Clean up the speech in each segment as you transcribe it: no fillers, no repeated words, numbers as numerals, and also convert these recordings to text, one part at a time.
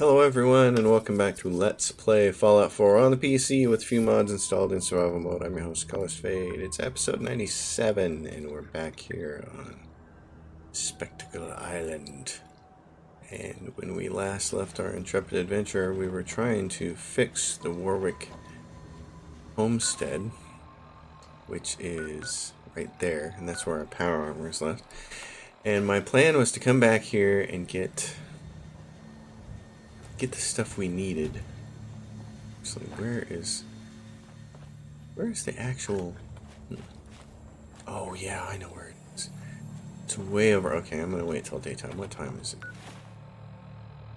Hello everyone and welcome back to Let's Play Fallout 4 on the PC with a few mods installed in survival mode. I'm your host, Colors Fade. It's episode 97 and we're back here on Spectacle Island. And when we last left our intrepid adventurer, we were trying to fix the Warwick homestead, which is right there, and that's where our power armor is left. And my plan was to come back here and get the stuff we needed. So where is the actual... Oh yeah, I know where it is. It's way over. Okay, I'm gonna wait till daytime. What time is it?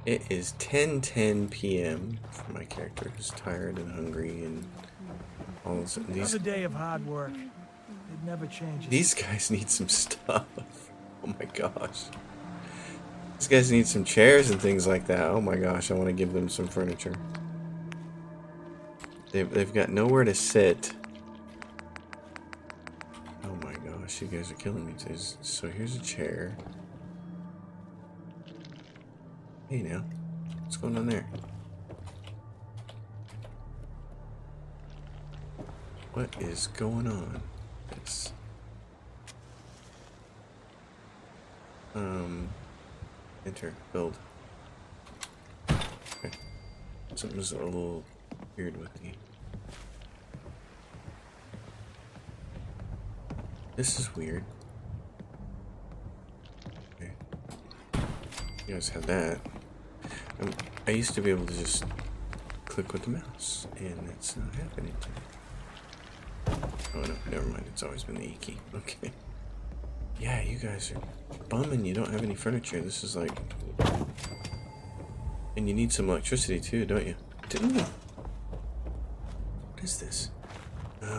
It is 10:10 p.m. for my character who's tired and hungry and all of a sudden Another day of hard work. It never changes. These guys need some stuff. Oh my gosh. These guys need some chairs and things like that. Oh my gosh, I want to give them some furniture. They've got nowhere to sit. Oh my gosh, you guys are killing me. So here's a chair. Hey now, what's going on there? What is going on? It's enter, build. Okay. Something's a little weird with me. This is weird. Okay. You guys have that. I used to be able to just click with the mouse, and it's not happening. Oh no, never mind. It's always been the E key. Okay. Yeah, you guys are bumming. You don't have any furniture. This is like... And you need some electricity too, don't you? Didn't we? What is this?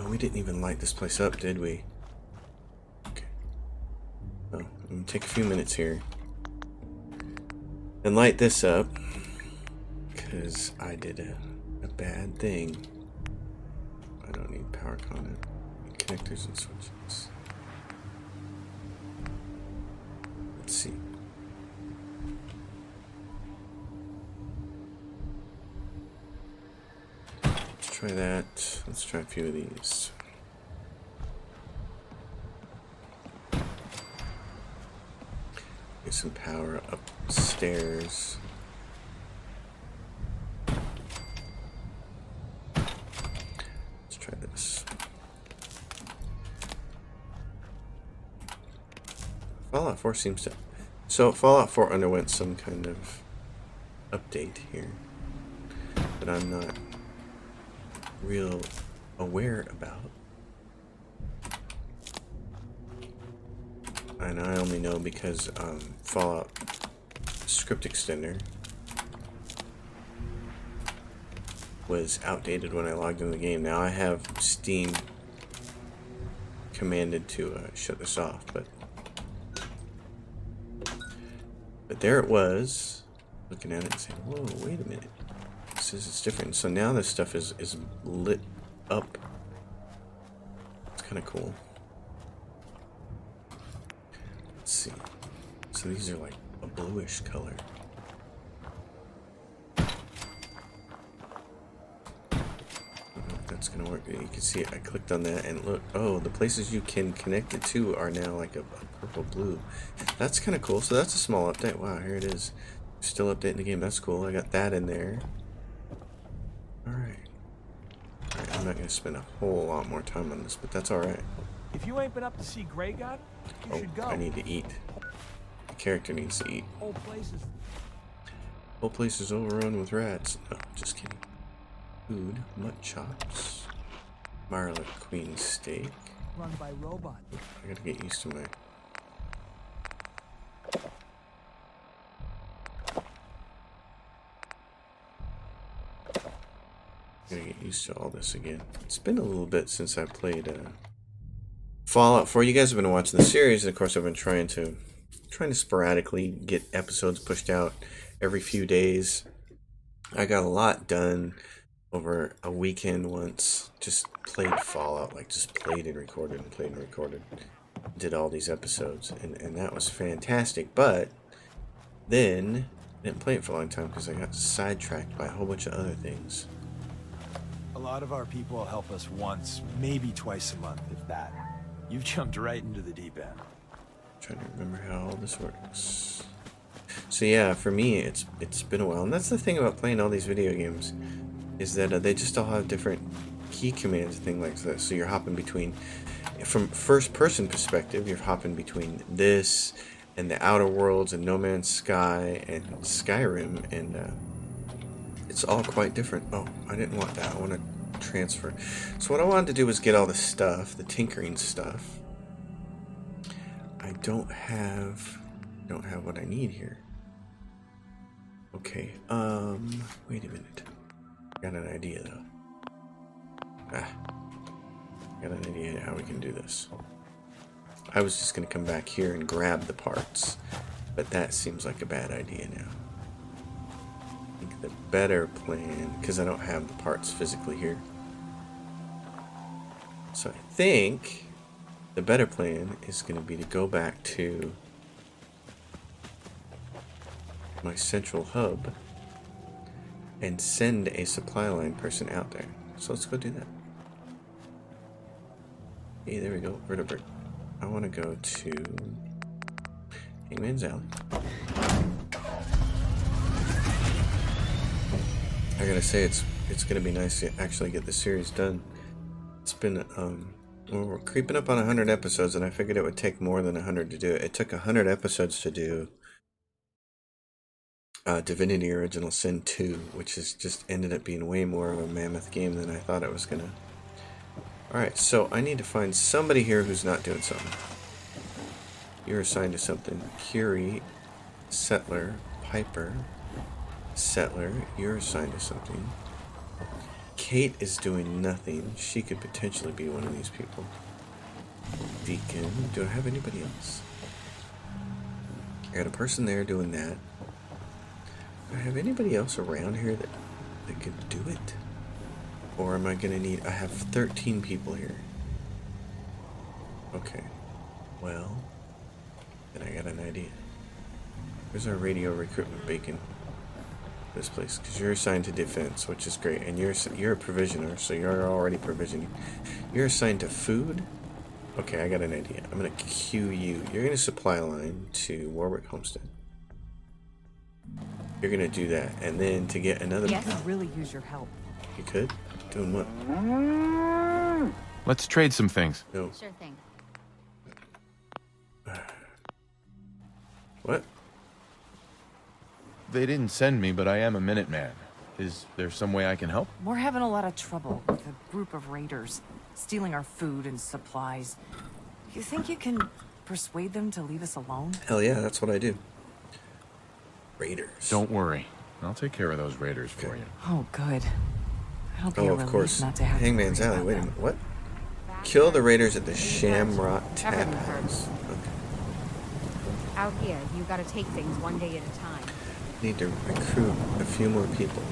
We didn't even light this place up, did we? Okay. Oh, I'm gonna take a few minutes here and light this up because I did a bad thing. I don't need power conduit. Connectors and switches. Let's see. Let's try that. Let's try a few of these. Get some power upstairs. Let's try this. Fallout 4 seems to... So, Fallout 4 underwent some kind of update here that I'm not real aware about. And I only know because Fallout script extender was outdated when I logged into the game. Now I have Steam commanded to shut this off, but there it was, looking at it and saying, whoa, wait a minute. It says it's different. So now this stuff is lit up. It's kind of cool. Let's see. So these are like a bluish color. I don't know if that's going to work. You can see it. I clicked on that and look. Oh, the places you can connect it to are now like a purple blue. That's kind of cool. So that's a small update. Wow, here it is. Still updating the game. That's cool. I got that in there. Alright. Alright, I'm not going to spend a whole lot more time on this, but that's alright. If you ain't been up to see Grey God, you should go. I need to eat. The character needs to eat. Whole place is overrun with rats. No, just kidding. Food, mutt chops, Marla Queen steak. Run by robot. I gotta get used to my... Gotta get used to all this again. It's been a little bit since I played Fallout 4. You guys have been watching the series, and of course I've been trying to sporadically get episodes pushed out every few days. I got a lot done over a weekend once. Just played Fallout, like just played and recorded and played and recorded. Did all these episodes, and that was fantastic. But then didn't play it for a long time because I got sidetracked by a whole bunch of other things. A lot of our people help us once, maybe twice a month, if that. You've jumped right into the deep end. Trying to remember how all this works. So yeah, for me, it's been a while, and that's the thing about playing all these video games, is that they just all have different key commands and things like that. So you're hopping between, from first-person perspective, you're hopping between this and the Outer Worlds and No Man's Sky and Skyrim, and it's all quite different. Oh, I didn't want that. I want to transfer. So what I wanted to do was get all the stuff, the tinkering stuff. I don't have what I need here. Okay, wait a minute. Got an idea though. Got an idea how we can do this. I was just gonna come back here and grab the parts, but that seems like a bad idea now. I think the better plan, because I don't have the parts physically here. So I think the better plan is going to be to go back to my central hub and send a supply line person out there. So let's go do that. Hey, there we go. Vertebrate. I want to go to Hangman's Alley. I gotta say, it's gonna be nice to actually get the series done. It's been well, we're creeping up on 100 episodes, and I figured it would take more than 100 to do it. It took 100 episodes to do Divinity Original Sin 2, which has just ended up being way more of a mammoth game than I thought it was gonna. Alright, so I need to find somebody here who's not doing something. You're assigned to something. Curie, Settler, Piper, Settler, you're assigned to something. Kate is doing nothing. She could potentially be one of these people. Deacon. Do I have anybody else? I got a person there doing that. Do I have anybody else around here that could do it? Or am I going to need... I have 13 people here. Okay. Well, then I got an idea. Where's our radio recruitment beacon? This place, because you're assigned to defense, which is great, and you're a provisioner, so you're already provisioning. You're assigned to food. Okay, I got an idea. I'm gonna queue you. You're gonna supply a line to Warwick Homestead. You're gonna do that, and then to get another. Yes, I could really use your help. You could? Doing what? Let's trade some things. No. Sure thing. What? They didn't send me, but I am a Minuteman. Is there some way I can help? We're having a lot of trouble with a group of raiders, stealing our food and supplies. You think you can persuade them to leave us alone? Hell yeah, that's what I do. Raiders. Don't worry. I'll take care of those raiders for you. Oh, good. It'll be Oh, a of relief course. not to have to Hangman's worry Alley. about Wait a them. minute. What? Kill the raiders at the Shamrock Tap Everything House. hurts. Okay. Out here, you gotta take things one day at a time. Need to recruit a few more people.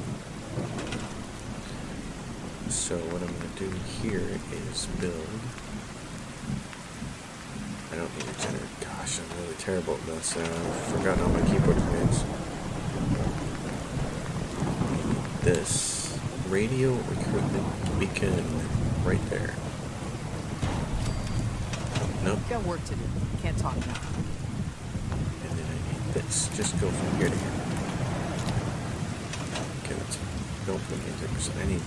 So what I'm going to do here is build. I don't need to generate. Gosh, I'm really terrible at this. I've forgotten all my keyboard commands. This radio recruitment beacon right there. Oh, nope. Got work to do. Can't talk now. And then I need this. Just go from here to here. Okay, let's go from here to here. I need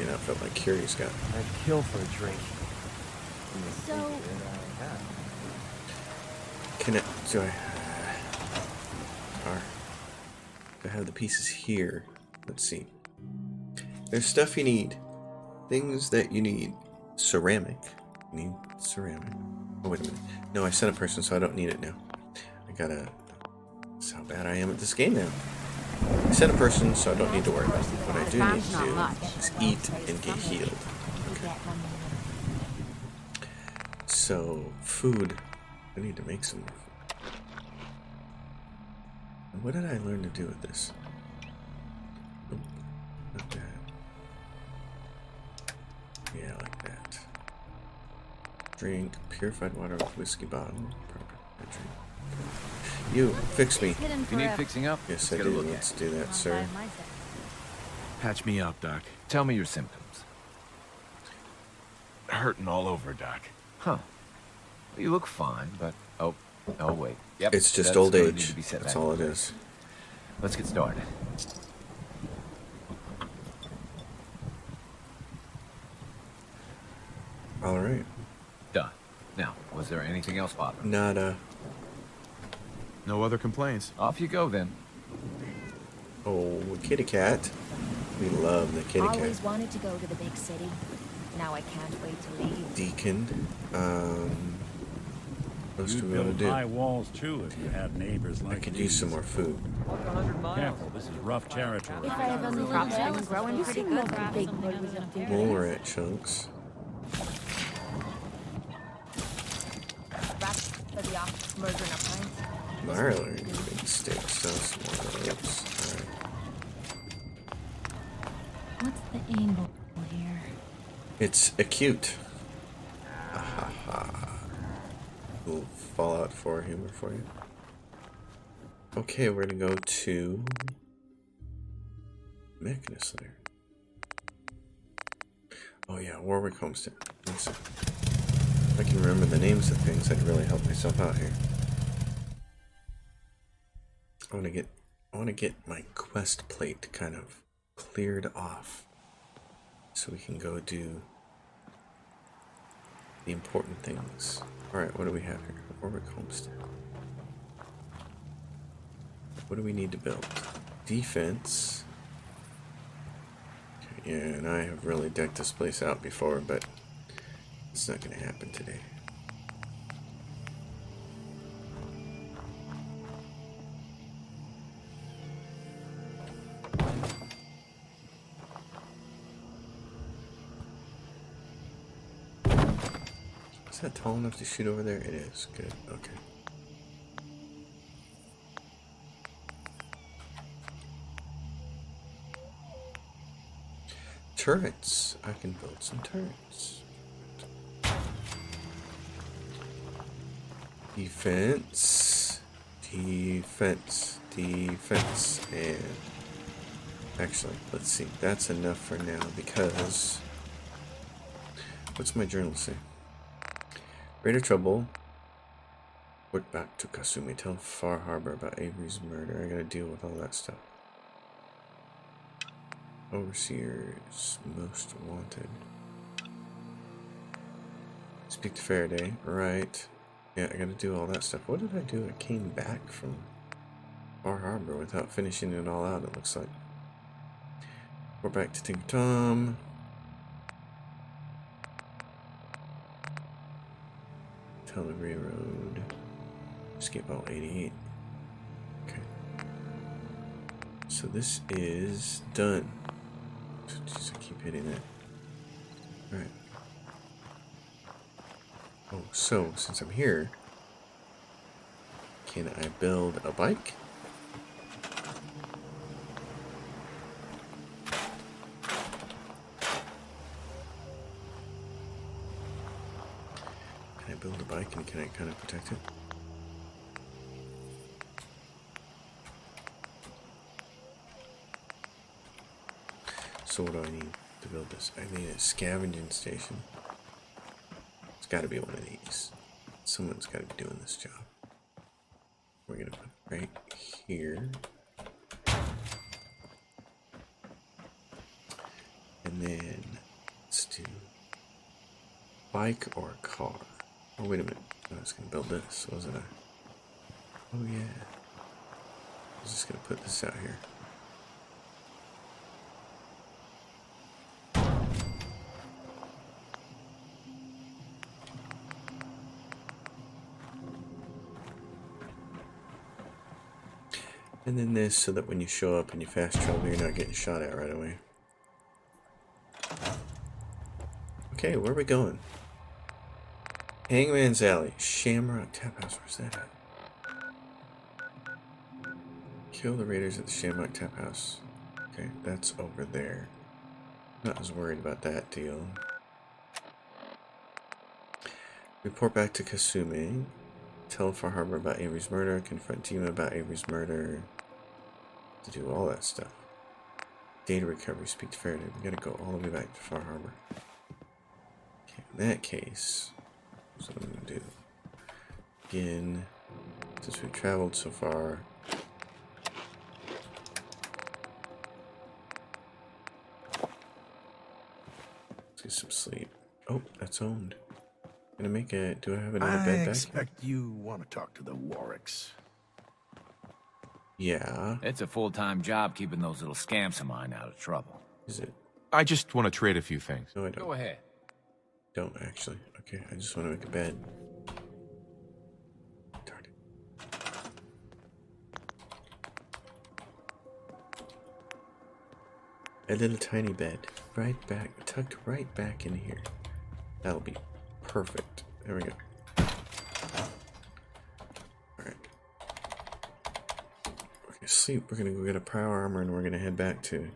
an outfit like Curie's got. I'd kill for a drink. So, Can I, do I have the pieces here? Let's see. There's stuff you need. Things that you need. Ceramic. You need ceramic. Oh, wait a minute. No, I sent a person, so I don't need it now. That's how bad I am at this game now. I sent a person, so I don't need to worry about it. What I do need to do is eat and get healed. Okay. So, food. I need to make some more food. What did I learn to do with this? Nope, not that. Yeah, like that. Drink purified water with whiskey bottle. Proper drink. You, fix me. Hidden You need forever. fixing up? Yes, Let's I get a do. look Let's at do that, sir. Patch me up, Doc. it. Tell me your symptoms. Hurting all over, Doc. Huh. You look fine, but oh wait. Yep. It's just that's old gonna need age. to be set That's back all in it place. is. Let's get started. All right. Done. Now, was there anything else bothering? Nada. No other complaints. Off you go then. Oh, kitty cat. We love the kitty Always cat. wanted to go to the big city. Now I can't wait to leave. Deacon. What else do You'd we want build to do? high walls too if you had neighbors I like could these. use some more food. Careful, this is rough territory. If I have only Crops been been growing pretty seem good. like a big boy was up there. Mole rat chunks. Rats for the off murdering our pints. Marler, big steak sauce, more ropes. Alright. What's the angle here? It's acute. Little Fallout 4 humor for you. Okay, we're gonna go to Mechanist Lair. Oh yeah, Warwick Homestead. One second. If I can remember the names of things, I'd really help myself out here. I wanna get my quest plate kind of cleared off, so we can go do the important things. Alright, what do we have here? Warwick Homestead. What do we need to build? Defense. Okay, yeah, and I have really decked this place out before, but it's not going to happen today. Is that tall enough to shoot over there? It is. Good. Okay. Turrets. I can build some turrets. Defense. Defense. Defense. And actually, let's see. That's enough for now because what's my journal say? Greater trouble. Report back to Kasumi. Tell Far Harbor about Avery's murder. I gotta deal with all that stuff. Overseers most wanted. Speak to Faraday. Right. Yeah, I gotta do all that stuff. What did I do? I came back from Far Harbor without finishing it all out, it looks like. We're back to Tinker Tom. Telegraph Road. Escape all 88. Okay. So this is done. Jeez, I keep hitting that. Alright. Oh, so since I'm here, can I build a bike? Can I build a bike and can I kind of protect it? So what do I need to build this? I need a scavenging station. It's got to be one of these. Someone's got to be doing this job. We're going to put right here. And then let's do bike or car. Oh, wait a minute. I was going to build this, wasn't I? Oh, yeah. I was just going to put this out here. And then this, so that when you show up and you fast travel, you're not getting shot at right away. Okay, where are we going? Hangman's Alley, Shamrock Tap House. Where's that at? Kill the raiders at the Shamrock Tap House. Okay, that's over there. Not as worried about that deal. Report back to Kasumi. Tell Far Harbor about Avery's murder. Confront DiMa about Avery's murder. To do all that stuff. Data recovery. Speak to Faraday. We gotta go all the way back to Far Harbor. Okay, in that case, that's what I'm gonna do. Again, since we've traveled so far. Let's get some sleep. Oh, that's owned. Gonna make it. Do I have another bed back? I expect you want to talk to the Warwicks. Yeah. It's a full-time job keeping those little scamps of mine out of trouble. Is it? I just want to trade a few things. No, I don't. Go ahead. Don't actually. Okay, I just want to make a bed. Darn it. A little tiny bed, right back, tucked right back in here. That'll be perfect. There we go. Alright. We're gonna sleep. We're gonna go get a power armor and we're gonna head back to.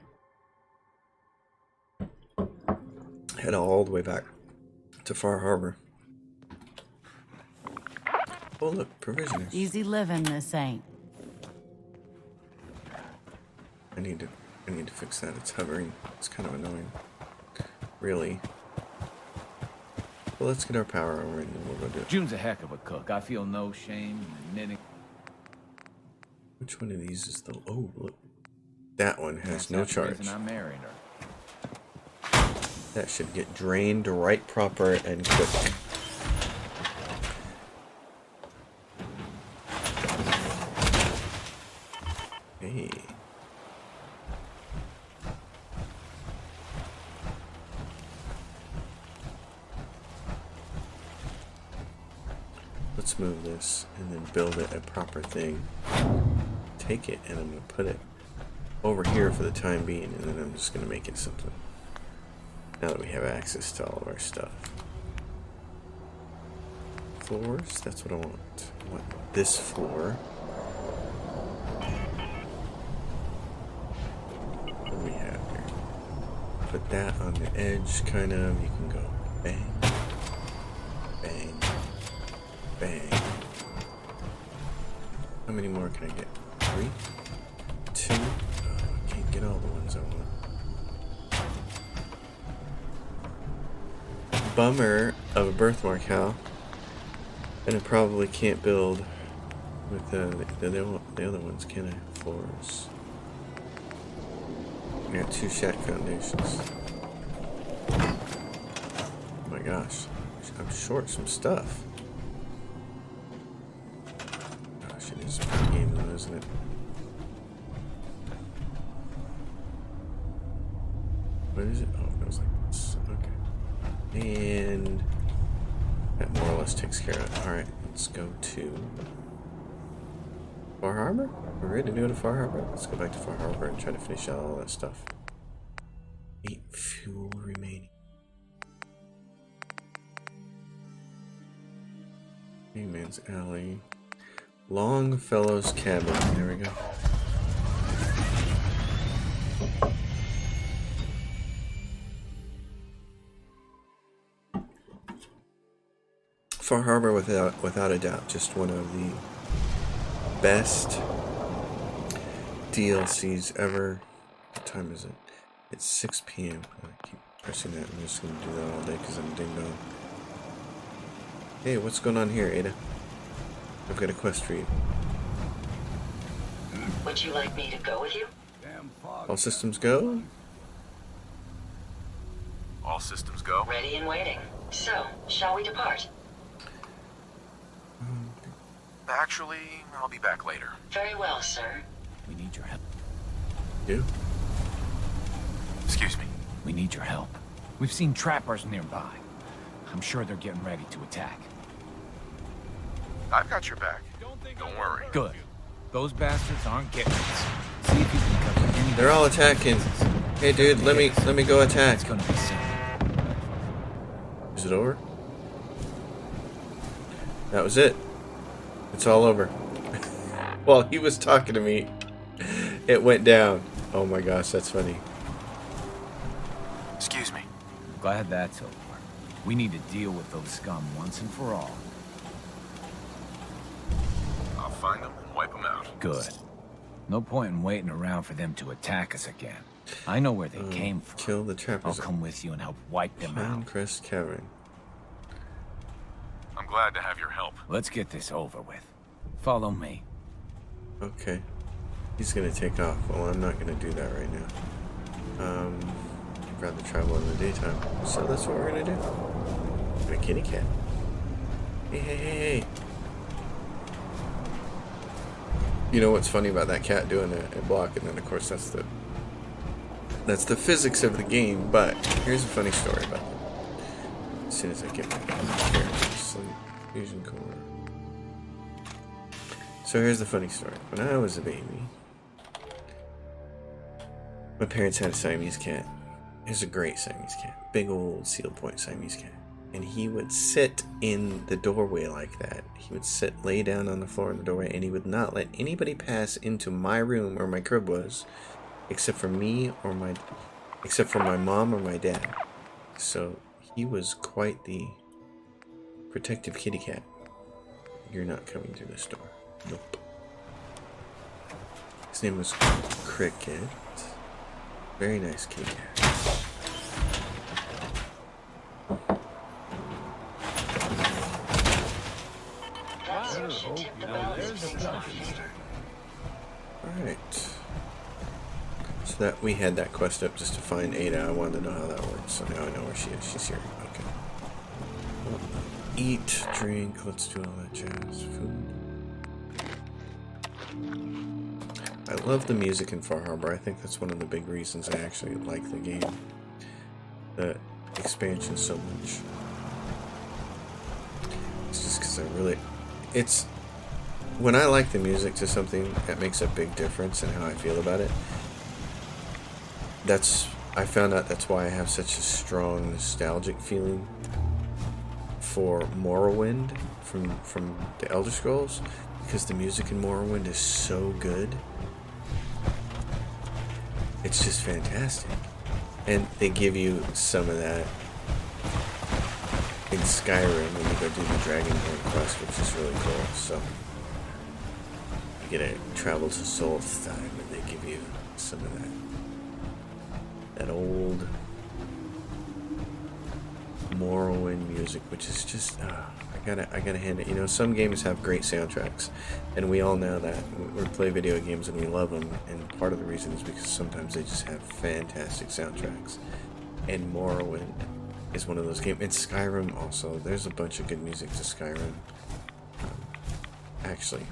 Head all the way back to Far Harbor. Oh, look, provisioners. Easy living, this ain't. I need to fix that. It's hovering. It's kind of annoying. Really. Well, let's get our power armor and then we'll go do it. June's a heck of a cook. I feel no shame in knitting. Which one of these is the... Oh, look. That one has no charge. And I'm marrying her. That should get drained right proper and quick. Hey. Let's move this and then build it a proper thing. Take it and I'm going to put it over here for the time being, and then I'm just going to make it something. Now that we have access to all of our stuff. Floors, that's what I want. I want this floor. What do we have here? Put that on the edge, kind of. You can go bang, bang, bang. How many more can I get? 3? 2? Oh, I can't get all the ones I want. Bummer of a birthmark, Hal. And I probably can't build with the other ones, can I? Floors. I got 2 shack foundations. Oh my gosh. I'm short some stuff. Gosh, it is a pretty game though, isn't it? What is it? Oh, it goes like this. Okay. And that more or less takes care of it. Alright, let's go to Far Harbor? We're ready to go to Far Harbor? Let's go back to Far Harbor and try to finish out all that stuff. 8 fuel remaining. Hangman's Alley. Longfellow's Cabin. There we go. Far Harbor, without a doubt, just one of the best DLCs ever. What time is it? It's 6 p.m. I keep pressing that. I'm just going to do that all day because I'm ding dong. Hey, what's going on here, Ada? I've got a quest for you. Would you like me to go with you? All systems go? All systems go. Ready and waiting. So, shall we depart? Actually, I'll be back later. Very well, sir. We need your help. You? Excuse me. We need your help. We've seen trappers nearby. I'm sure they're getting ready to attack. I've got your back. Don't worry. Good. Those bastards aren't getting us. See if you can cover any. They're all attacking. Hey, dude, let me go attack. It's gonna be simple. Is it over? That was it. It's all over. While he was talking to me, it went down. Oh my gosh, that's funny. Excuse me. Glad that's over. We need to deal with those scum once and for all. find them and wipe them out. Good. No point in waiting around for them to attack us again. I know where they came from. Kill the trappers. I'll come with you and help wipe them out. Pinecrest Cavern. I'm glad to have your help. Let's get this over with. Follow me. Okay. He's gonna take off. Well, I'm not gonna do that right now. I'd rather travel in the daytime. So that's what we're gonna do. Got a kitty cat. Hey, hey, hey, hey. You know what's funny about that cat doing a block, and then of course that's the physics of the game, but here's a funny story about it. As soon as I get my character to sleep. Fusion core. So here's the funny story. When I was a baby, my parents had a Siamese cat. It was a great Siamese cat. Big old seal point Siamese cat. And he would sit in the doorway like that. He would lay down on the floor in the doorway, and he would not let anybody pass into my room where my crib was, except for me or except for my mom or my dad. So he was quite the protective kitty cat. You're not coming through this door. Nope. His name was Cricket. Very nice kitty cat. Alright. So that we had that quest up just to find Ada. I wanted to know how that works. So now I know where she is. She's here. Okay. Well, eat, drink, let's do all that jazz. Food. I love the music in Far Harbor. I think that's one of the big reasons I actually like the game. The expansion so much. It's just because it's when I like the music to something, that makes a big difference in how I feel about it. I found out that's why I have such a strong nostalgic feeling for Morrowind from the Elder Scrolls, because the music in Morrowind is so good. It's just fantastic. And they give you some of that in Skyrim when you go do the Dragonborn quest, which is really cool. So you get to travel to Solstheim and they give you some of that old Morrowind music, which is just I gotta hand it. You know, some games have great soundtracks, and we all know that. We play video games and we love them, and part of the reason is because sometimes they just have fantastic soundtracks. And Morrowind is one of those games. And Skyrim also. There's a bunch of good music to Skyrim. Actually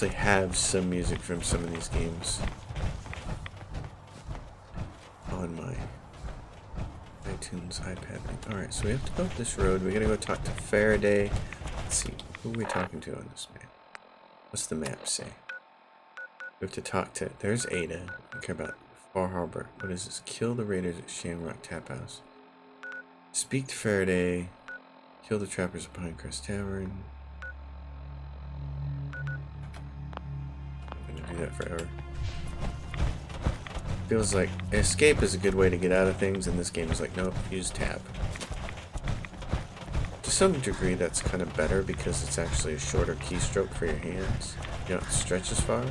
have some music from some of these games on my iTunes iPad. Alright, so we have to go up this road. We gotta go talk to Faraday. Let's see, who are we talking to on this map? What's the map say? We have to talk to... There's Ada. I care about Far Harbor. What is this? Kill the raiders at Shamrock Tap House. Speak to Faraday. Kill the trappers at Pinecrest Tavern. I'm gonna do that forever. Feels like escape is a good way to get out of things, and this game is like, nope, use tab. To some degree, that's kind of better because it's actually a shorter keystroke for your hands. You don't stretch as far.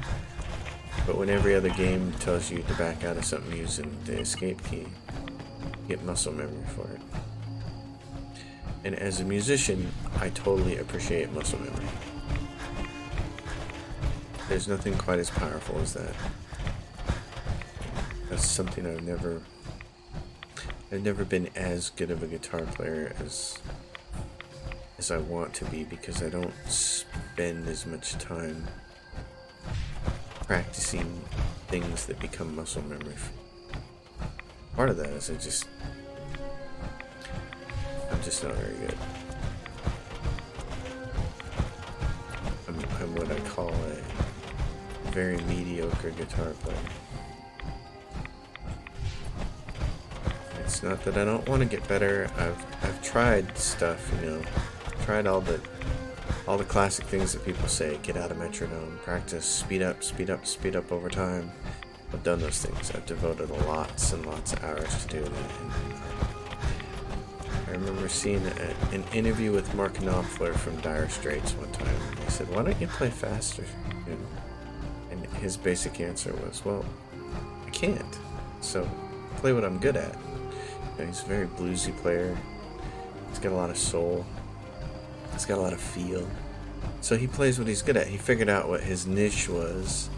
But when every other game tells you to back out of something using the escape key, you get muscle memory for it. And as a musician, I totally appreciate muscle memory. There's nothing quite as powerful as that. That's something I've never been as good of a guitar player as I want to be, because I don't spend as much time practicing things that become muscle memory. Part of that is I'm just not very good. I'm what I call a very mediocre guitar player. It's not that I don't want to get better. I've tried stuff, you know. Tried all the classic things that people say. Get out of metronome, practice, speed up over time. I've done those things. I've devoted lots and lots of hours to doing it. And I remember seeing an interview with Mark Knopfler from Dire Straits one time. He said, "Why don't you play faster?" You know, and his basic answer was, "Well, I can't. So play what I'm good at." You know, he's a very bluesy player. He's got a lot of soul. He's got a lot of feel. So he plays what he's good at. He figured out what his niche was,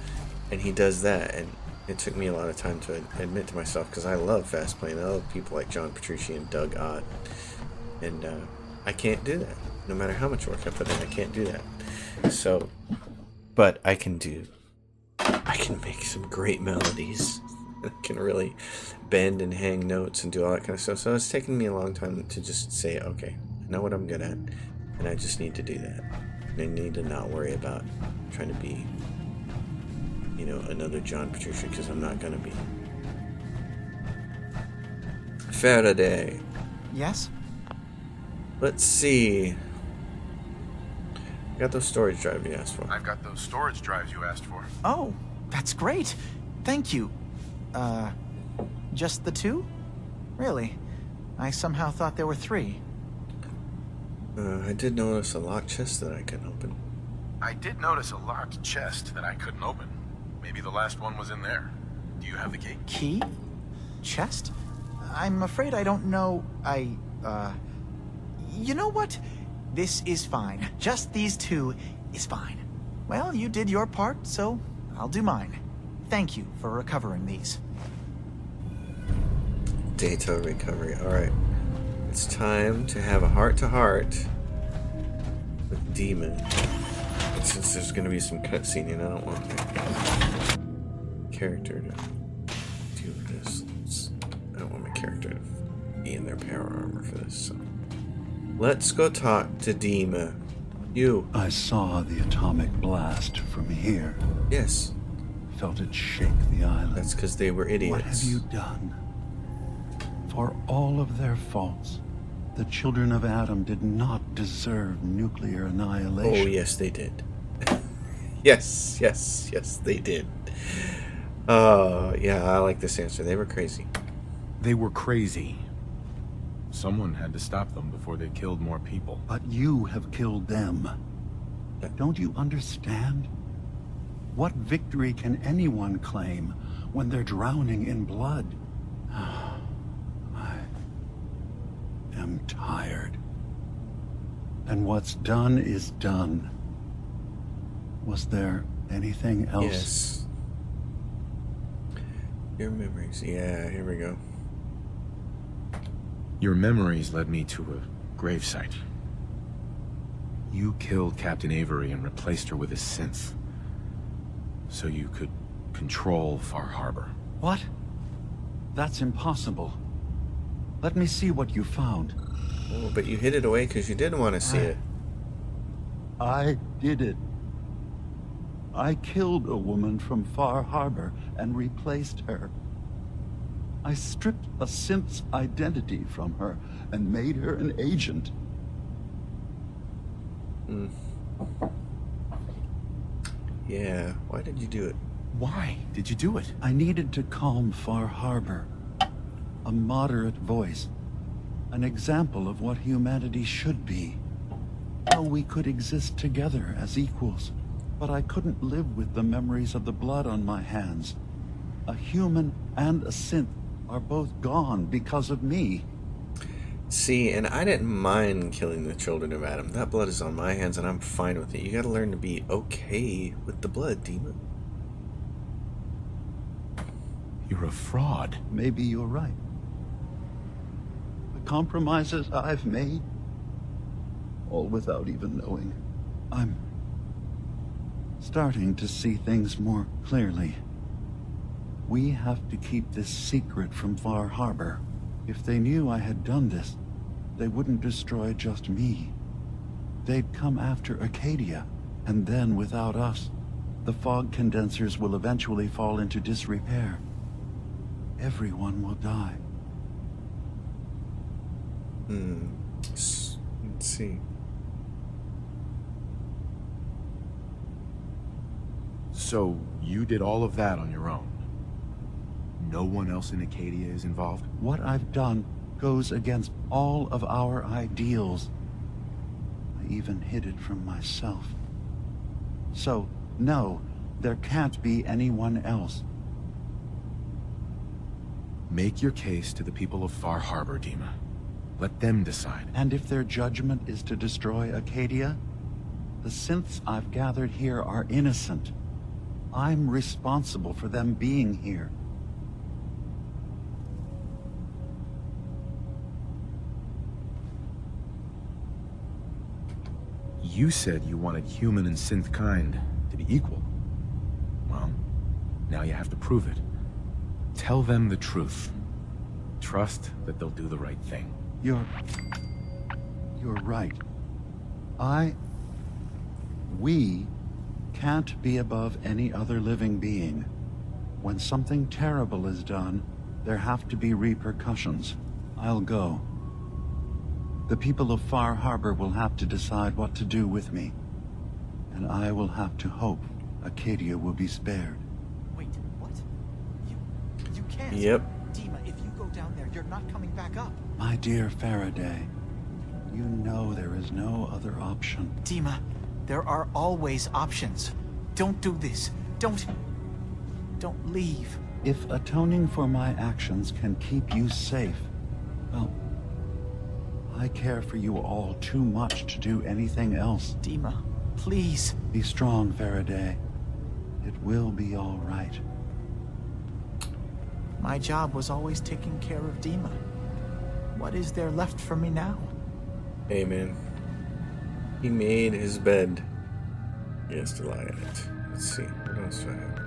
and he does that. And it took me a lot of time to admit to myself, because I love fast playing. I love people like John Petrucci and Doug Ott. And I can't do that. No matter how much work I put in, I can't do that. So, but I can make some great melodies. I can really bend and hang notes and do all that kind of stuff. So it's taken me a long time to just say, okay, I know what I'm good at, and I just need to do that. I need to not worry about trying to be, you know, another John Petrucci, because I'm not going to be. Faraday. Yes? Let's see. I got those storage drives you asked for. I've got those storage drives you asked for. Oh, that's great. Thank you. Just the two? Really? I somehow thought there were three. I did notice a locked chest that I couldn't open. I did notice a locked chest that I couldn't open. Maybe the last one was in there. Do you have the key? Key? Chest? I'm afraid I don't know. You know what? This is fine. Just these two is fine. Well, you did your part, so I'll do mine. Thank you for recovering these. Data recovery. Alright. It's time to have a heart-to-heart with DiMa. And since there's going to be some cutscene, and I don't want my character to do this. I don't want my character to be in their power armor for this, so. Let's go talk to DiMa. You. I saw the atomic blast from here. Yes. Felt it shake the island. That's because they were idiots. What have you done? For all of their faults, the children of Adam did not deserve nuclear annihilation. Oh, yes, they did. yes, they did. Yeah, I like this answer. They were crazy. They were crazy. Someone had to stop them before they killed more people. But you have killed them. Don't you understand? What victory can anyone claim when they're drowning in blood? I am tired. And what's done is done. Was there anything else? Yes. Your memories. Yeah, here we go. Your memories led me to a gravesite. You killed Captain Avery and replaced her with a synth, so you could control Far Harbor. What? That's impossible. Let me see what you found. Oh, but you hid it away because you didn't want to see it. I did it. I killed a woman from Far Harbor and replaced her. I stripped a synth's identity from her and made her an agent. Yeah, why did you do it? Why did you do it? I needed to calm Far Harbor. A moderate voice. An example of what humanity should be. How we could exist together as equals. But I couldn't live with the memories of the blood on my hands. A human and a synth are both gone because of me. See, and I didn't mind killing the children of Adam. That blood is on my hands and I'm fine with it. You gotta learn to be okay with the blood, DiMa. You're a fraud. Maybe you're right. The compromises I've made, all without even knowing. I'm starting to see things more clearly. We have to keep this secret from Far Harbor. If they knew I had done this, they wouldn't destroy just me. They'd come after Acadia, and then without us, the fog condensers will eventually fall into disrepair. Everyone will die. Let's see. So you did all of that on your own? No one else in Acadia is involved? What I've done goes against all of our ideals. I even hid it from myself. So, no, there can't be anyone else. Make your case to the people of Far Harbor, DiMa. Let them decide. And if their judgment is to destroy Acadia, the synths I've gathered here are innocent. I'm responsible for them being here. You said you wanted human and synth kind to be equal. Well, now you have to prove it. Tell them the truth. Trust that they'll do the right thing. You're right. We can't be above any other living being. When something terrible is done, there have to be repercussions. I'll go. The people of Far Harbor will have to decide what to do with me. And I will have to hope Acadia will be spared. Wait, what? You can't. Yep. DiMa, if you go down there, you're not coming back up. My dear Faraday, you know there is no other option. DiMa, there are always options. Don't do this. Don't leave. If atoning for my actions can keep you safe, well, I care for you all too much to do anything else. DiMa, please. Be strong, Faraday. It will be all right. My job was always taking care of DiMa. What is there left for me now? Hey, man. He made his bed. He has to lie in it. Let's see. What else do I have?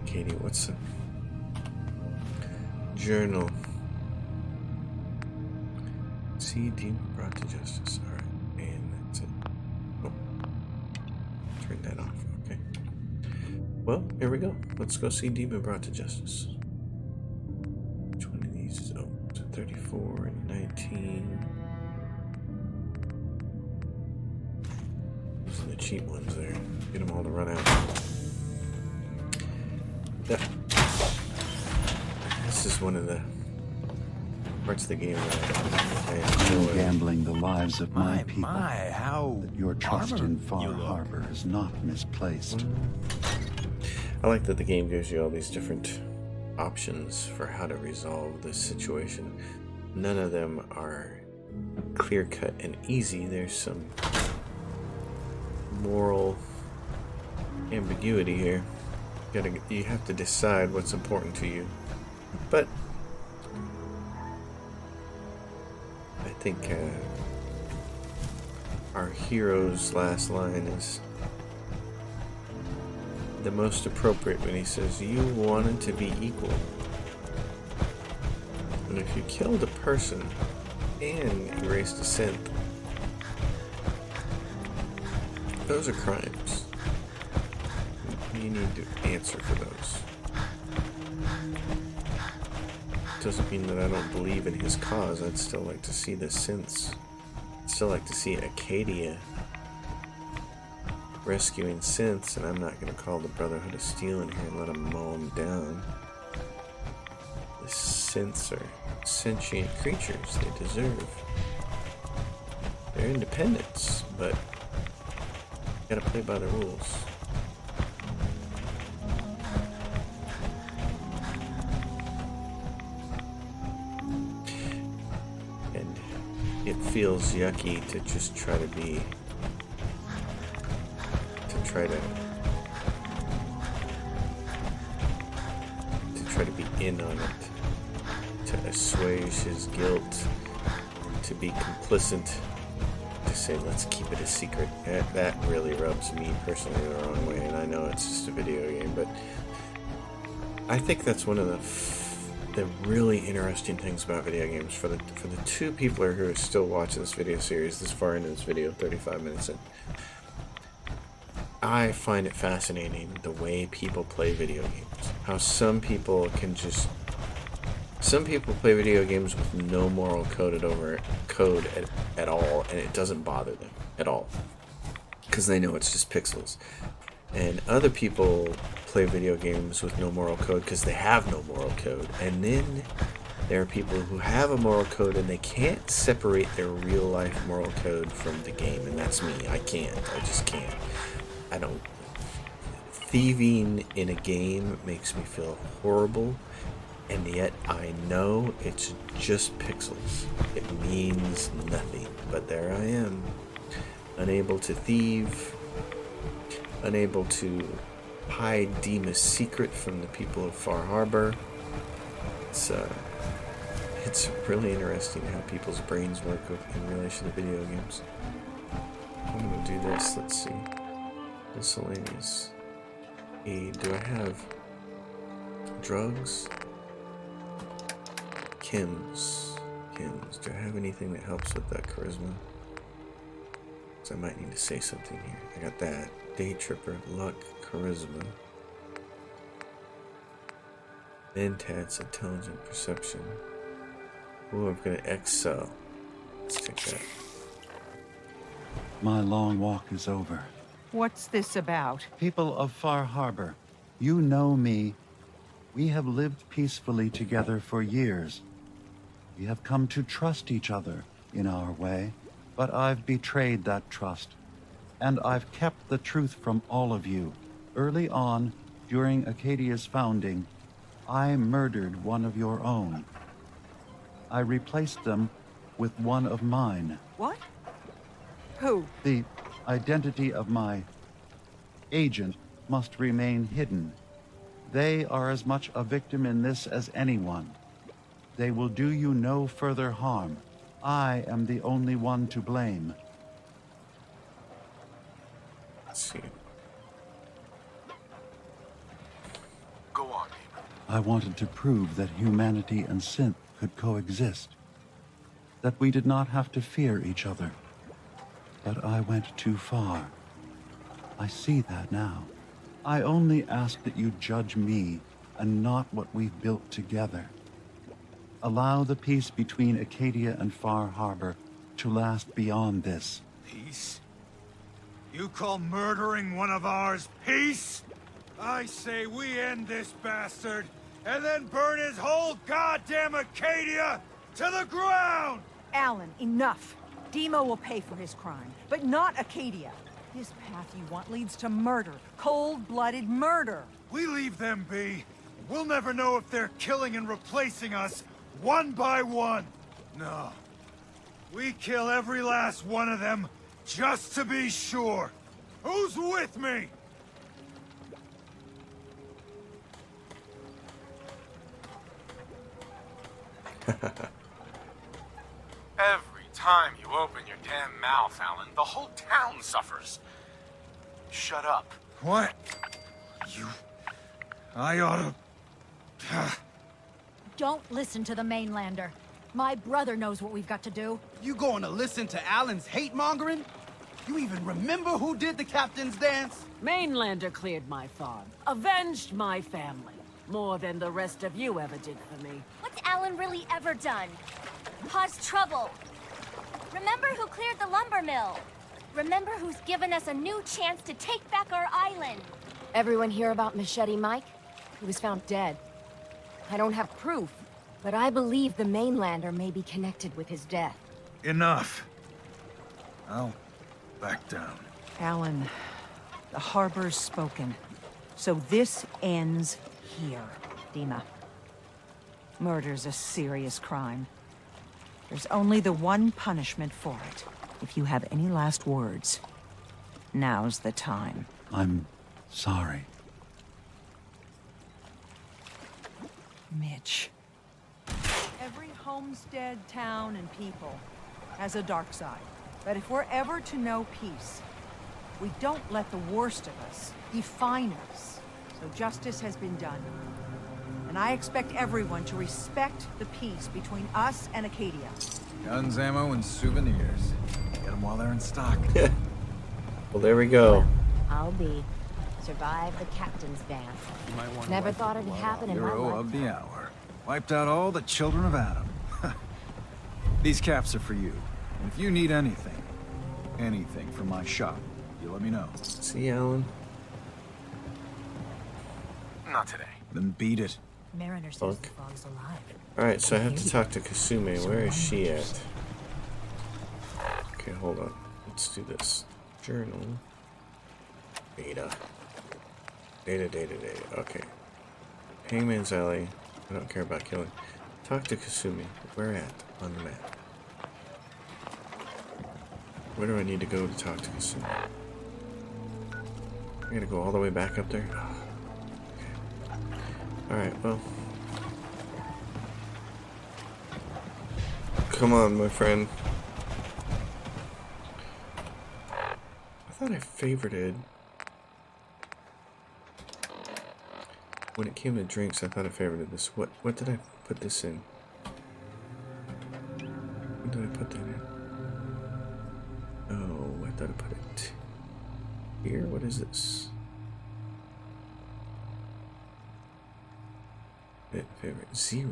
Katie, what's the... Journal. See, DiMa brought to justice. Alright. And that's it. Oh. Turn that off. Okay. Well, here we go. Let's go see DiMa brought to justice. Which one of these is... Oh, it's a 34 and 19. Those are the cheap ones there. Get them all to run out. Yeah. This is one of the parts of the game that I I'm enjoy. gambling the lives of my people. how That your trust in armored Far you look. Harbor is not misplaced. I like that the game gives you all these different options for how to resolve this situation. None of them are clear-cut and easy. There's some moral ambiguity here. You have to decide what's important to you. But I think our hero's last line is the most appropriate when he says, you wanted to be equal. And if you killed a person and erased a synth, those are crimes. You need to answer for those. Doesn't mean that I don't believe in his cause. I'd still like to see the synths. I'd still like to see Acadia rescuing synths, and I'm not going to call the Brotherhood of Steel in here and let them mow them down. The synths are sentient creatures. They deserve their independence, but you gotta play by the rules. And it feels yucky to just try to be in on it, to assuage his guilt, to be complicit, to say let's keep it a secret. That really rubs me personally the wrong way, and I know it's just a video game, but I think that's one of the really interesting things about video games. For the two people who are still watching this video series this far into this video, 35 minutes in, I find it fascinating the way people play video games. How some people play video games with no moral code at all, and it doesn't bother them at all because they know it's just pixels. And other people play video games with no moral code because they have no moral code, and then There are people who have a moral code and they can't separate their real life moral code from the game, and that's me. I can't. I just can't. I don't. Thieving in a game makes me feel horrible, and yet I know it's just pixels. It means nothing. But there I am, unable to thieve, unable to hide DiMa's secret from the people of Far Harbor. It's really interesting how people's brains work in relation to video games. I'm gonna do this. Let's see. Miscellaneous. Do I have drugs? Chems. Do I have anything that helps with that charisma? So I might need to say something here. I got that. Day Tripper, luck, charisma. Mentats, intelligent perception. Ooh, I'm gonna excel. Let's take that. My long walk is over. What's this about? People of Far Harbor, you know me. We have lived peacefully together for years. We have come to trust each other in our way, but I've betrayed that trust, and I've kept the truth from all of you. Early on, during Acadia's founding, I murdered one of your own. I replaced them with one of mine. What? Who? The identity of my agent must remain hidden. They are as much a victim in this as anyone. They will do you no further harm. I am the only one to blame. Let's see. Go on, I wanted to prove that humanity and synth could coexist. That we did not have to fear each other. But I went too far. I see that now. I only ask that you judge me and not what we've built together. Allow the peace between Acadia and Far Harbor to last beyond this. Peace? You call murdering one of ours peace? I say we end this bastard, and then burn his whole goddamn Acadia to the ground! Alan, enough. DiMa will pay for his crime, but not Acadia. This path you want leads to murder. Cold-blooded murder. We leave them be. We'll never know if they're killing and replacing us one by one. No. We kill every last one of them just to be sure. Who's with me? Every time you open your damn mouth, Alan, the whole town suffers. Shut up. What? I oughta... Don't listen to the mainlander. My brother knows what we've got to do. You going to listen to Alan's hate-mongering? You even remember who did the captain's dance? Mainlander cleared my farm, avenged my family, more than the rest of you ever did for me. What's Alan really ever done? Caused trouble. Remember who cleared the lumber mill? Remember who's given us a new chance to take back our island? Everyone hear about Machete Mike? He was found dead. I don't have proof, but I believe the mainlander may be connected with his death. Enough. I'll back down. Alan, the harbor's spoken. So this ends here, DiMa. Murder's a serious crime. There's only the one punishment for it. If you have any last words, now's the time. I'm sorry. Mitch. Every homestead, town, and people has a dark side. But if we're ever to know peace, we don't let the worst of us define us. So justice has been done. And I expect everyone to respect the peace between us and Acadia. Guns, ammo, and souvenirs. Get them while they're in stock. Well, there we go. I'll be. Survive the captain's dance. Never thought it'd happen in my Hero life. of the hour. Wiped out all the children of Adam. These caps are for you. And if you need anything from my shop, you let me know. See, Alan? Not today. Then beat it. Mariner says Fuck. the fog's alive. Alright, so I have to talk to Kasume. Where is she at? Okay, hold on. Let's do this. Journal. Data. Data. Okay. Hangman's Alley. I don't care about killing. Talk to Kasumi. Where at on the map? Where do I need to go to talk to Kasumi? I gotta go all the way back up there? Oh, okay. Alright, well. Come on, my friend. I thought I favorited... When it came to drinks, I thought I favorited this. What did I put this in? What did I put that in? Oh, I thought I put it here. What is this? Favorite 0.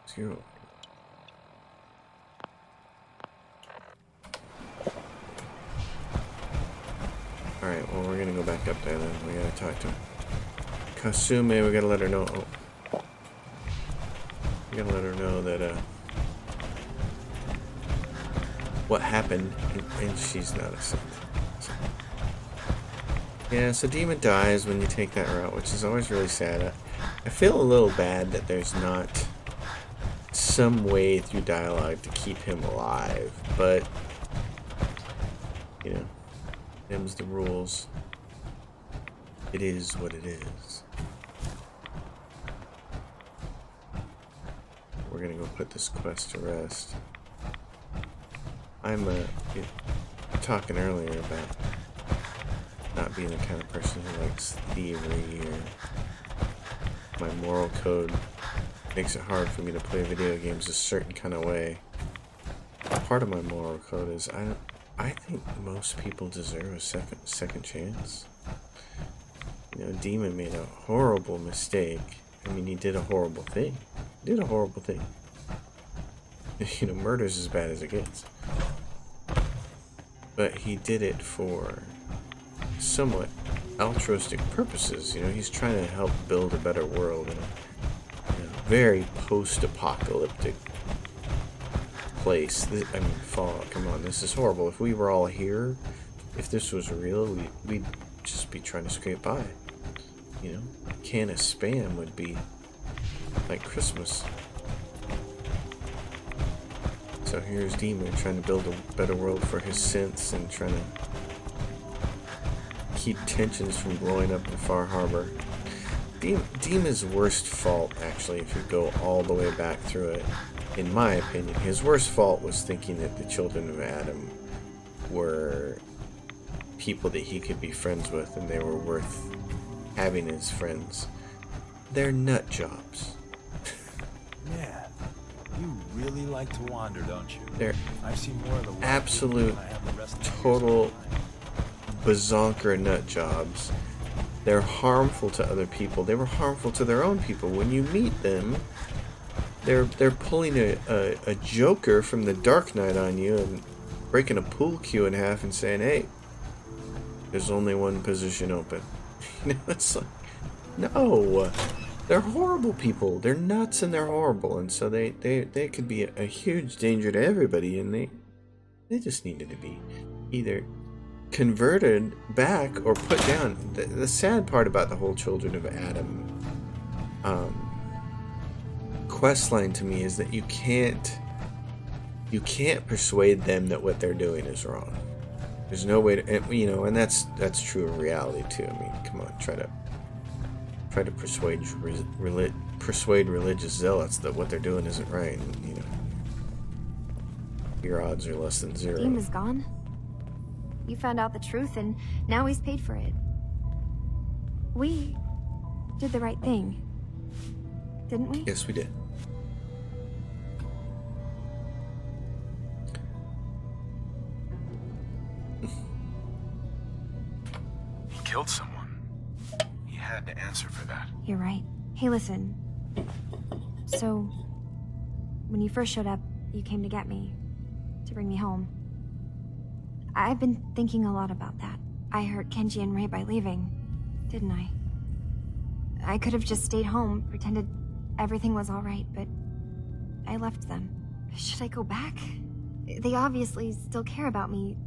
0. Alright, well, we're gonna go back up there then. We gotta talk to her. Kasume, we gotta let her know. Oh. We gotta let her know that, what happened, and she's not a saint. So. Yeah, so DiMa dies when you take that route, which is always really sad. I feel a little bad that there's not some way through dialogue to keep him alive, but, you know. Them's the rules. It is what it is. We're gonna go put this quest to rest. I'm talking earlier about not being the kind of person who likes thievery or my moral code makes it hard for me to play video games a certain kind of way. Part of my moral code is I think most people deserve a second chance. You know, DiMa made a horrible mistake. I mean, he did a horrible thing. You know, murder's as bad as it gets. But he did it for somewhat altruistic purposes. You know, he's trying to help build a better world in a very post-apocalyptic place. I mean, Fallout, come on, this is horrible. If we were all here, if this was real, we'd just be trying to scrape by. You know, a can of Spam would be like Christmas. So here's DiMa trying to build a better world for his synths and trying to keep tensions from blowing up in Far Harbor. DiMa's worst fault, actually, if you go all the way back through it, in my opinion, his worst fault was thinking that the children of Adam were people that he could be friends with and they were worth having as friends. They're nut jobs. Man, you really like to wander, don't you? They're I've seen more of the absolute, total bazonker nut jobs. They're harmful to other people. They were harmful to their own people. When you meet them, they're pulling a Joker from the Dark Knight on you and breaking a pool cue in half and saying, "Hey, there's only one position open." You know, it's like, no, they're horrible people. They're nuts and they're horrible, and so they could be a huge danger to everybody, and they just needed to be either converted back or put down. The sad part about the whole Children of Adam questline to me is that you can't persuade them that what they're doing is wrong. There's no way to, and, you know, and that's true of reality too. I mean, come on, try to persuade religious zealots that what they're doing isn't right, and, you know, your odds are less than zero. Dean is gone. You found out the truth, and now he's paid for it. We did the right thing, didn't we? Yes, we did. He killed someone. He had to answer for that. You're right. Hey, listen. So, when you first showed up, you came to get me, to bring me home. I've been thinking a lot about that. I hurt Kenji and Ray by leaving, didn't I? I could have just stayed home, pretended everything was alright, but I left them. Should I go back? They obviously still care about me.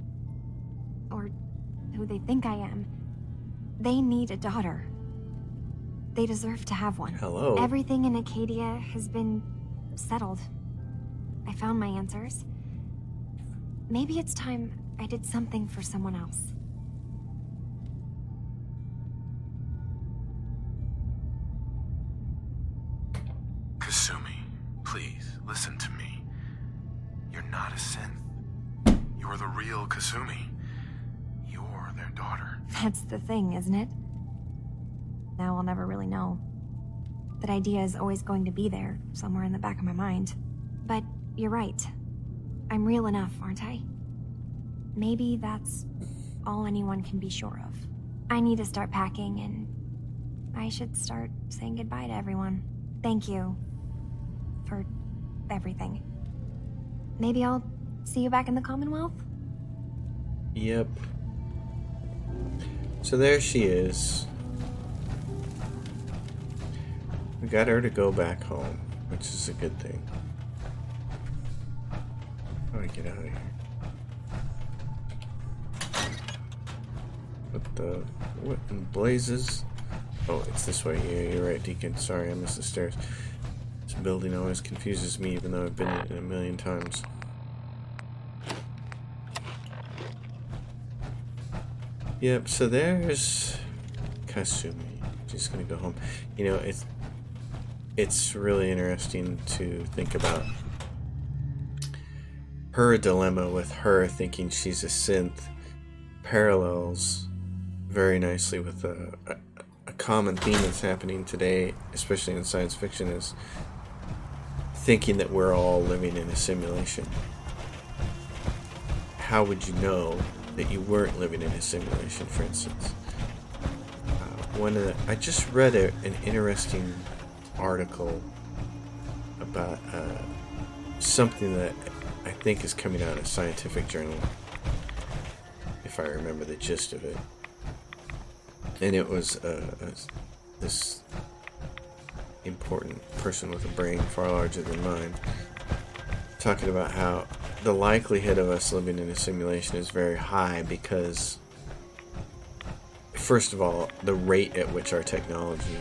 Or who they think I am. They need a daughter. They deserve to have one. Hello. Everything in Acadia has been settled. I found my answers. Maybe it's time I did something for someone else. Kasumi, please, listen to me. You're not a synth. You're the real Kasumi. You're their daughter. That's the thing, isn't it? Now I'll never really know. That idea is always going to be there, somewhere in the back of my mind. But you're right. I'm real enough, aren't I? Maybe that's all anyone can be sure of. I need to start packing, and I should start saying goodbye to everyone. Thank you for everything. Maybe I'll see you back in the Commonwealth? Yep. So there she is. We got her to go back home, which is a good thing. How do I get out of here? What in blazes? Oh, it's this way. Yeah, you're right, Deacon. Sorry, I missed the stairs. This building always confuses me, even though I've been in it a million times. Yep, so there's Kasumi. She's gonna go home. You know, it's really interesting to think about her dilemma with her thinking she's a synth parallels very nicely with a common theme that's happening today, especially in science fiction, is thinking that we're all living in a simulation. How would you know that you weren't living in a simulation, for instance? I just read an interesting article about something that I think is coming out of a scientific journal, if I remember the gist of it. And it was this important person with a brain far larger than mine talking about how the likelihood of us living in a simulation is very high because, first of all, the rate at which our technology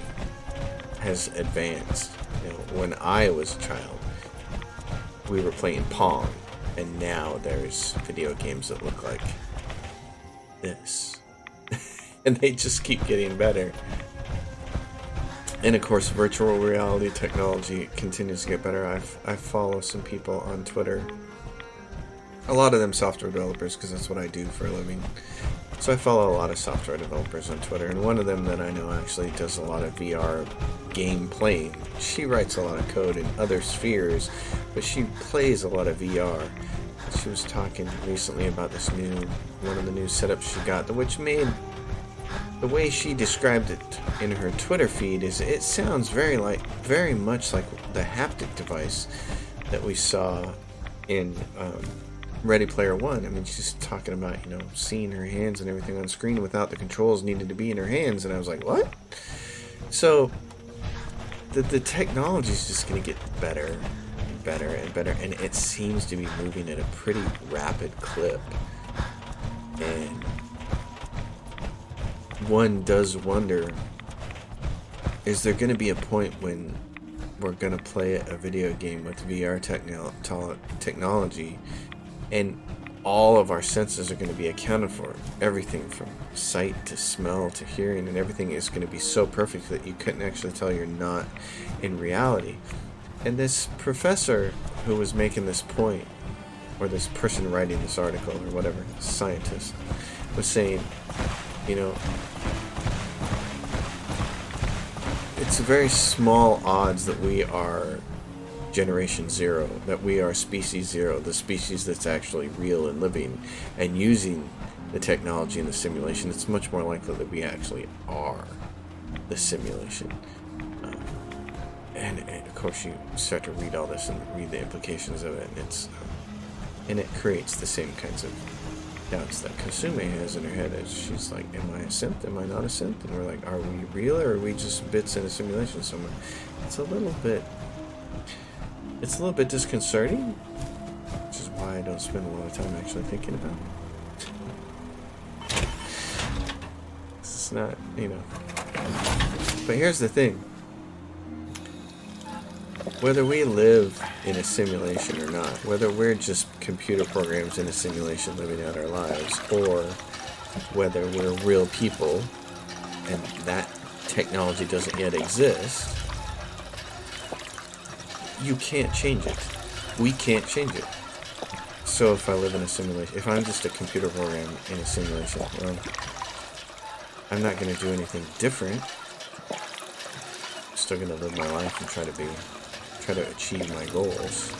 has advanced. You know, when I was a child, we were playing Pong, and now there's video games that look like this. And they just keep getting better. And of course, virtual reality technology continues to get better. I follow some people on Twitter. A lot of them software developers, because that's what I do for a living. So I follow a lot of software developers on Twitter, and one of them that I know actually does a lot of VR game playing. She writes a lot of code in other spheres, but she plays a lot of VR. She was talking recently about this one of the new setups she got, which made, the way she described it in her Twitter feed is, it sounds very much like the haptic device that we saw in Ready Player One. I mean, she's talking about, you know, seeing her hands and everything on screen without the controls needed to be in her hands, and I was like, what? So the technology is just going to get better and better and better, and it seems to be moving at a pretty rapid clip. And one does wonder, is there going to be a point when we're going to play a video game with VR technology and all of our senses are going to be accounted for? Everything from sight to smell to hearing, and everything is going to be so perfect that you couldn't actually tell you're not in reality. And this professor who was making this point, or this person writing this article, or whatever, scientist, was saying, you know, it's very small odds that we are Generation Zero, that we are Species Zero, the species that's actually real and living and using the technology in the simulation. It's much more likely that we actually are the simulation. And of course, you start to read all this and read the implications of it, and it creates the same kinds of doubts that Kasumi has in her head as she's like, am I a synth? Am I not a synth? And we're like, are we real or are we just bits in a simulation somewhere? It's a little bit disconcerting, which is why I don't spend a lot of time actually thinking about it. It's not, you know. But here's the thing. Whether we live in a simulation or not, whether we're just computer programs in a simulation living out our lives, or whether we're real people and that technology doesn't yet exist, you can't change it. We can't change it. So if I live in a simulation, if I'm just a computer program in a simulation, well, I'm not going to do anything different. I'm still going to live my life and try to achieve my goals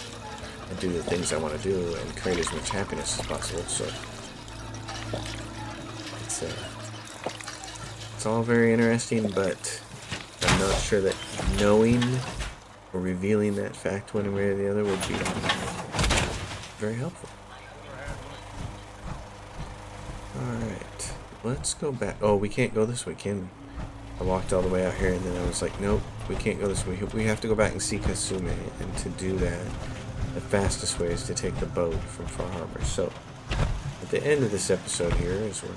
and do the things I want to do and create as much happiness as possible. So it's all very interesting, but I'm not sure that knowing or revealing that fact one way or the other would be very helpful. Alright, let's go back. Oh, we can't go this way, can we? I walked all the way out here and then I was like, nope, we can't go this way. We have to go back and see Kasumi, and to do that, the fastest way is to take the boat from Far Harbor. So, at the end of this episode here, as we're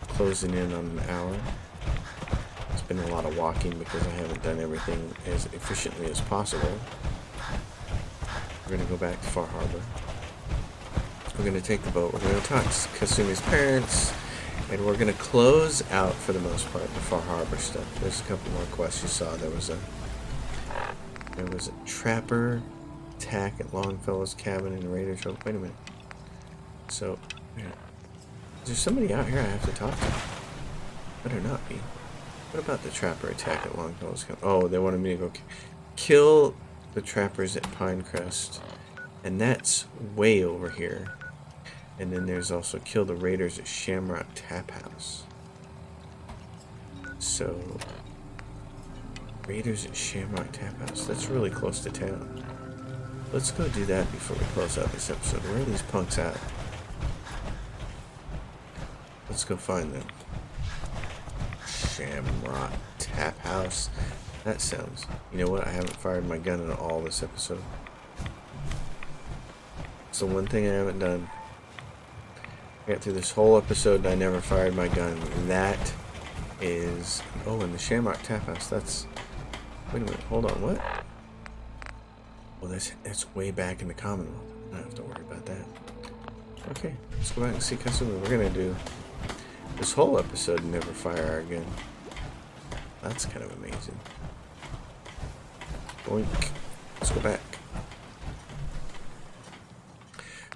closing in on an hour, it's been a lot of walking because I haven't done everything as efficiently as possible. We're going to go back to Far Harbor. We're going to take the boat. We're going to talk to Kasumi's parents. And we're going to close out, for the most part, the Far Harbor stuff. There's a couple more quests you saw. There was a trapper attack at Longfellow's cabin in the Raider Show. Wait a minute. So, is there somebody out here I have to talk to? Better not be. What about the trapper attack at Longfellow's cabin? Oh, they wanted me to go kill the trappers at Pinecrest. And that's way over here. And then there's also kill the raiders at Shamrock Tap House. So, raiders at Shamrock Tap House. That's really close to town. Let's go do that before we close out this episode. Where are these punks at? Let's go find them. Shamrock Tap House. That sounds... You know what? I haven't fired my gun at all this episode. It's the one thing I haven't done. I got through this whole episode and I never fired my gun. That is... Oh, and the Shamrock Tap House. That's... Wait a minute. Hold on. What? Well, that's way back in the Commonwealth. I don't have to worry about that. Okay. Let's go back and see Kasumi. We're going to do this whole episode and never fire our gun. That's kind of amazing. Boink. Let's go back.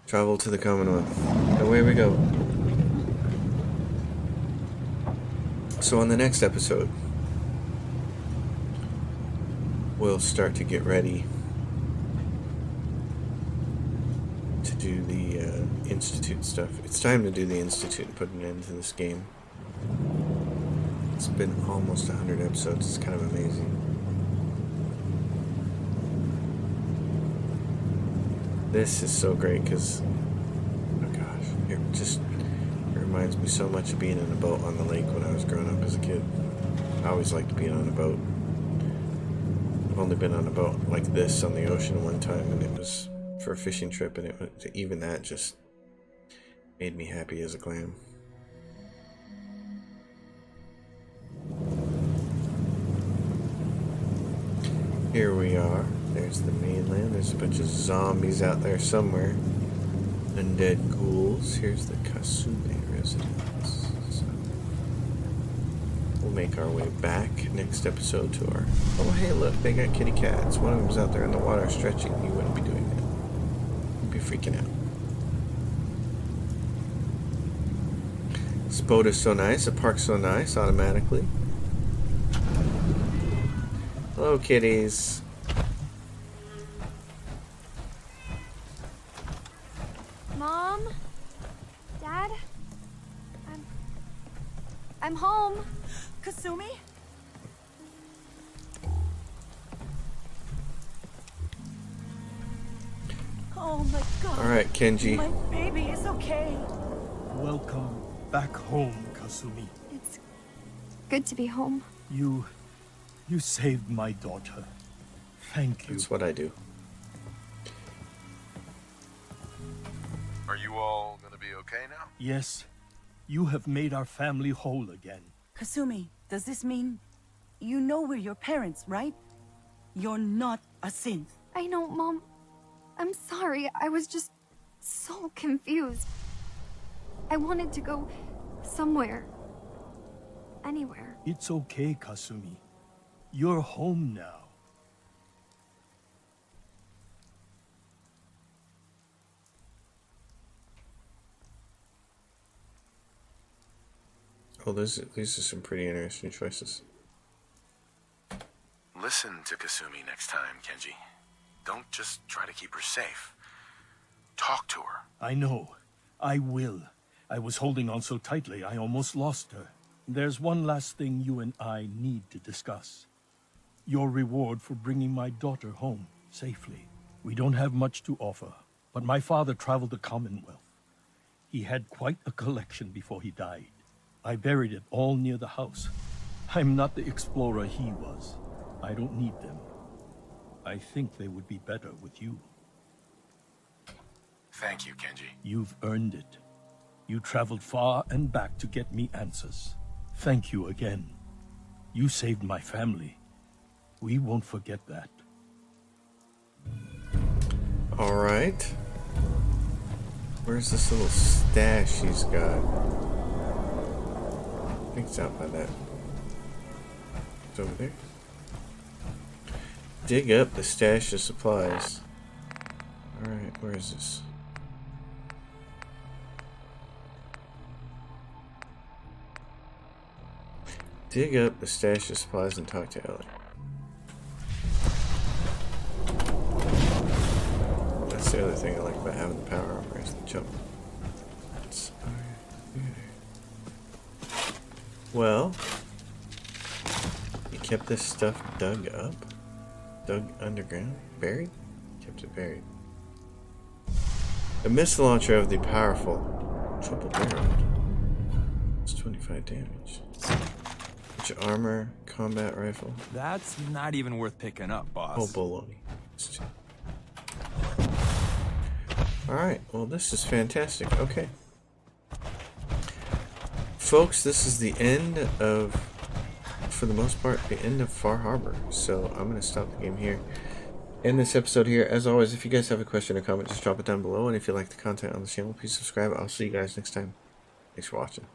Travel to the Commonwealth. Away we go. So on the next episode, we'll start to get ready to do the Institute stuff. It's time to do the Institute and put an end to this game. It's been almost 100 episodes. It's kind of amazing. This is so great because, oh gosh, it reminds me so much of being in a boat on the lake when I was growing up as a kid. I always liked being on a boat. I've only been on a boat like this on the ocean one time, and it was for a fishing trip, and even that just made me happy as a clam. Here we are. There's the mainland. There's a bunch of zombies out there somewhere. Undead ghouls. Here's the Kasumi residence. So we'll make our way back next episode to our... Oh, hey, look. They got kitty cats. One of them's out there in the water stretching. He wouldn't be doing that. He'd be freaking out. This boat is so nice. The park's so nice automatically. Hello, kitties. Mom? Dad? I'm home. Kasumi? Oh my god. All right, Kenji. My baby is okay. Welcome back home, Kasumi. It's good to be home. You saved my daughter. Thank you. That's what I do. Are you all gonna be okay now? Yes, you have made our family whole again. Kasumi, does this mean you know we're your parents, right? You're not a synth. I know, Mom. I'm sorry. I was just so confused. I wanted to go somewhere. Anywhere. It's okay, Kasumi. You're home now. Oh, these are some pretty interesting choices. Listen to Kasumi next time, Kenji. Don't just try to keep her safe. Talk to her. I know. I will. I was holding on so tightly, I almost lost her. There's one last thing you and I need to discuss. Your reward for bringing my daughter home safely. We don't have much to offer, but my father traveled the Commonwealth. He had quite a collection before he died. I buried it all near the house. I'm not the explorer he was. I don't need them. I think they would be better with you. Thank you, Kenji. You've earned it. You traveled far and back to get me answers. Thank you again. You saved my family. We won't forget that. All right. Where's this little stash he's got? I think it's out by that. It's over there. Dig up the stash of supplies. Alright, where is this? Dig up the stash of supplies and talk to Ellie. That's the other thing I like about having the power armor is the jump. Well, you kept this stuff dug up? Dug underground? Buried? Kept it buried. A missile launcher of the powerful triple barreled. It's 25 damage. Which armor, combat rifle? That's not even worth picking up, boss. Oh, baloney. Alright, well this is fantastic. Okay. Folks, this is the end of, for the most part, the end of Far Harbor. So I'm going to stop the game here. End this episode here. As always, if you guys have a question or comment, just drop it down below. And if you like the content on the channel, please subscribe. I'll see you guys next time. Thanks for watching.